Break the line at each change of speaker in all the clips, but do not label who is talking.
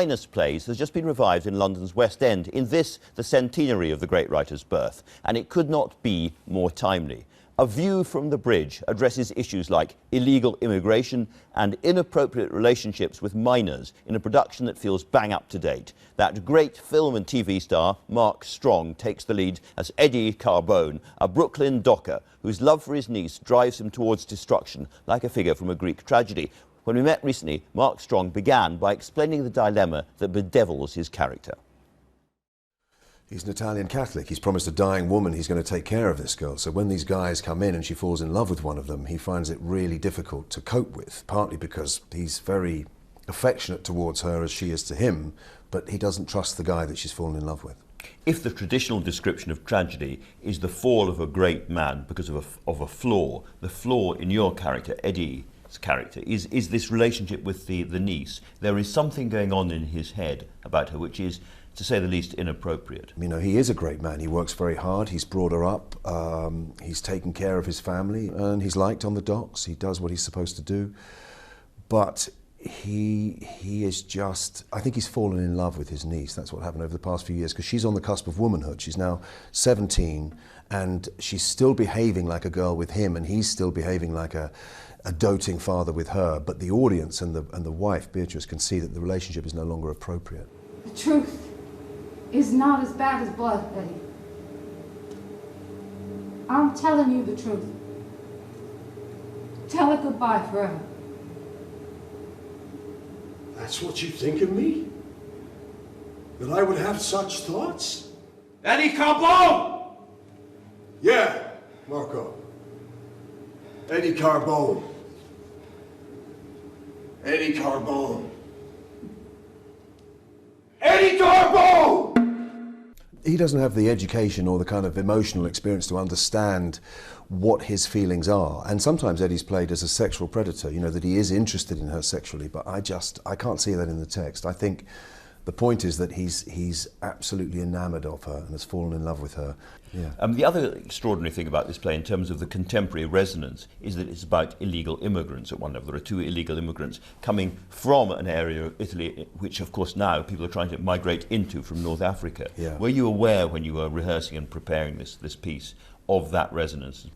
Finest Plays has just been revived in London's West End, in this, the centenary of the great writer's birth, and it could not be more timely. A View from the Bridge addresses issues like illegal immigration and inappropriate relationships with minors in a production that feels bang up to date. That great film and TV star, Marr takes the lead as Eddie Carbone, a Brooklyn docker whose love for his niece drives him towards destruction, like a figure from a Greek tragedy. When we met recently, Marr began by explaining the dilemma that bedevils his character.
He's an Italian Catholic. He's promised a dying woman he's going to take care of this girl. So when these guys come in and she falls in love with one of them, he finds it really difficult to cope with, partly because he's very affectionate towards her as she is to him, but he doesn't trust the guy that she's fallen in love with.
If the traditional description of tragedy is the fall of a great man because of a flaw, the flaw in your character, Eddie's character, is this relationship with the niece. There is something going on in his head about her which is, to say the least, inappropriate.
You know, he is a great man. He works very hard. He's brought her up. He's taken care of his family, and he's liked on the docks. He does what he's supposed to do. But he is just, I think he's fallen in love with his niece. That's what happened over the past few years, because she's on the cusp of womanhood. She's now 17, and she's still behaving like a girl with him, and he's still behaving like a doting father with her. But the audience and the wife, Beatrice, can see that the relationship is no longer appropriate.
The truth is not as bad as blood, Eddie. I'm telling you the truth. Tell it goodbye forever.
That's what you think of me? That I would have such thoughts?
Eddie Carbone!
Yeah, Marco. Eddie Carbone. Eddie Carbone. Eddie Carbone!
He doesn't have the education or the kind of emotional experience to understand what his feelings are. And sometimes Eddie's played as a sexual predator, you know, that he is interested in her sexually, but I can't see that in the text. I think the point is that he's absolutely enamoured of her and has fallen in love with her. Yeah.
The other extraordinary thing about this play, in terms of the contemporary resonance, is that it's about illegal immigrants at one level. There are two illegal immigrants coming from an area of Italy, which of course now people are trying to migrate into from North Africa.
Yeah.
Were you aware when you were rehearsing and preparing this piece of that resonance?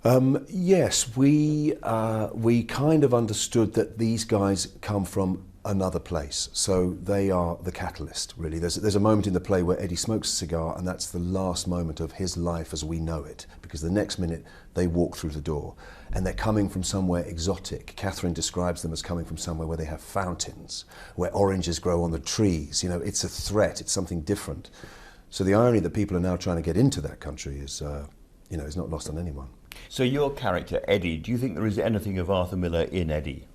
Yes, we kind of understood that these guys come from another place, so they are the catalyst, really. There's a moment in the play where Eddie smokes a cigar, and that's the last moment of his life as we know it, because the next minute they walk through the door, and they're coming from somewhere exotic. Catherine describes them as coming from somewhere where they have fountains, where oranges grow on the trees. You know, it's a threat, it's something different. So the irony that people are now trying to get into that country is, you know, is not lost on anyone.
So your character, Eddie, do you think there is anything of Arthur Miller in Eddie?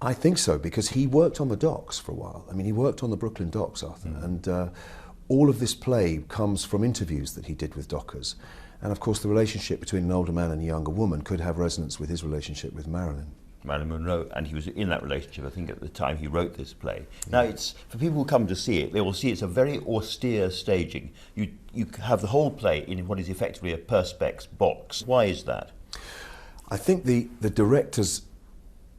I think so, because he worked on the docks for a while. I mean, he worked on the Brooklyn docks, Arthur, and all of this play comes from interviews that he did with dockers. And of course, the relationship between an older man and a younger woman could have resonance with his relationship with Marilyn
Monroe, and he was in that relationship, I think, at the time he wrote this play. Now, it's for people who come to see it, they will see it's a very austere staging. You have the whole play in what is effectively a perspex box. Why is that?
I think the director's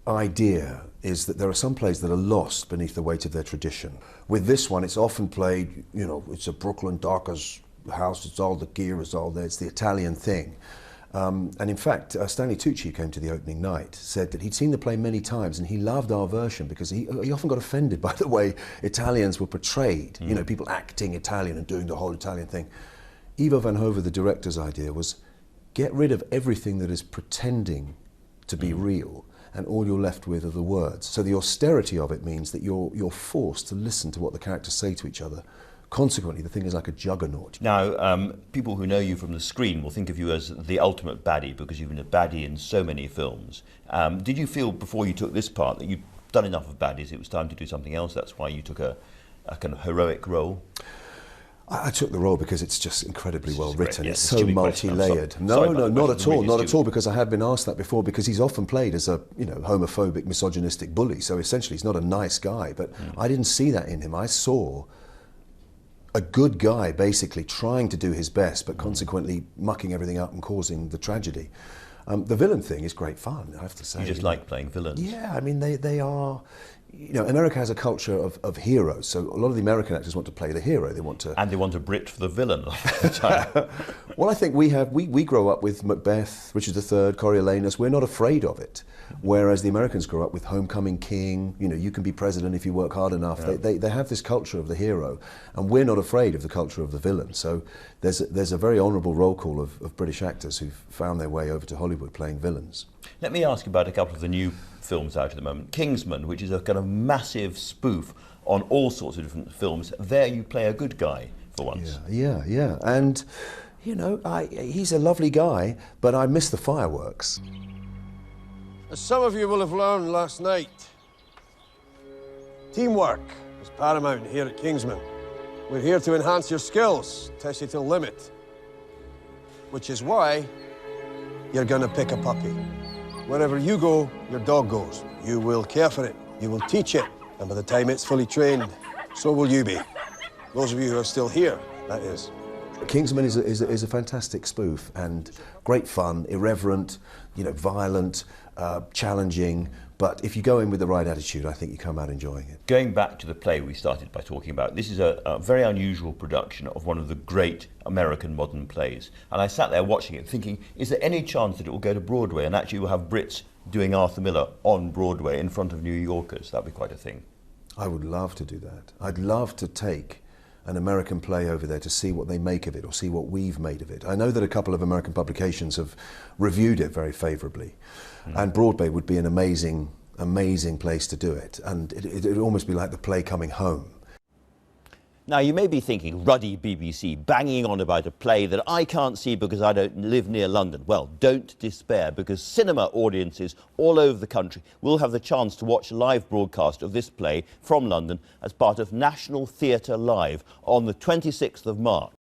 idea is that there are some plays that are lost beneath the weight of their tradition. With this one, it's often played, you know, it's a Brooklyn docker's house, it's all the gear, it's all there, it's the Italian thing. And in fact, Stanley Tucci, who came to the opening night, said that he'd seen the play many times and he loved our version because he often got offended by the way Italians were portrayed, you know, people acting Italian and doing the whole Italian thing. Ivo van Hove, the director's idea, was get rid of everything that is pretending to be real, and all you're left with are the words. So the austerity of it means that you're forced to listen to what the characters say to each other. Consequently, the thing is like a juggernaut.
Now, people who know you from the screen will think of you as the ultimate baddie, because you've been a baddie in so many films. Did you feel before you took this part that you'd done enough of baddies, it was time to do something else? That's why you took a kind of heroic role?
I took the role because it's just incredibly well written.
Yes,
it's so multi-layered. No, not at all, not at all, because I have been asked that before, because he's often played as a, you know, homophobic, misogynistic bully. So essentially he's not a nice guy, but I didn't see that in him. I saw a good guy basically trying to do his best, but consequently mucking everything up and causing the tragedy. The villain thing is great fun, I have to say.
You just like playing villains?
Yeah, I mean, they are you know, America has a culture of heroes. So a lot of the American actors want to play the hero. They want to...
And they want a Brit for the villain a lot of the time.
Well, I think we grow up with Macbeth, Richard III, Coriolanus. We're not afraid of it. Whereas the Americans grow up with Homecoming King, you know, you can be president if you work hard enough. Yeah. They have this culture of the hero, and we're not afraid of the culture of the villain. So there's a very honourable roll call of British actors who've found their way over to Hollywood playing villains.
Let me ask you about a couple of the new films out at the moment. Kingsman, which is a kind of massive spoof on all sorts of different films. There you play a good guy for once.
Yeah. And, you know, he's a lovely guy, but I miss the fireworks.
As some of you will have learned last night, teamwork is paramount here at Kingsman. We're here to enhance your skills, test you to the limit. Which is why you're gonna pick a puppy. Wherever you go, your dog goes. You will care for it, you will teach it, and by the time it's fully trained, so will you be. Those of you who are still here, that is.
Kingsman is a fantastic spoof, and great fun, irreverent, you know, violent, challenging, but if you go in with the right attitude, I think you come out enjoying it.
Going back to the play we started by talking about, this is a very unusual production of one of the great American modern plays. And I sat there watching it thinking, is there any chance that it will go to Broadway and actually we'll have Brits doing Arthur Miller on Broadway in front of New Yorkers? That'd be quite a thing.
I would love to do that. I'd love to take an American play over there to see what they make of it or see what we've made of it. I know that a couple of American publications have reviewed it very favourably, and Broadway would be an amazing place to do it, and it'd almost be like the play coming home.
Now, you may be thinking, ruddy BBC, banging on about a play that I can't see because I don't live near London. Well, don't despair, because cinema audiences all over the country will have the chance to watch a live broadcast of this play from London as part of National Theatre Live on the 26th of March.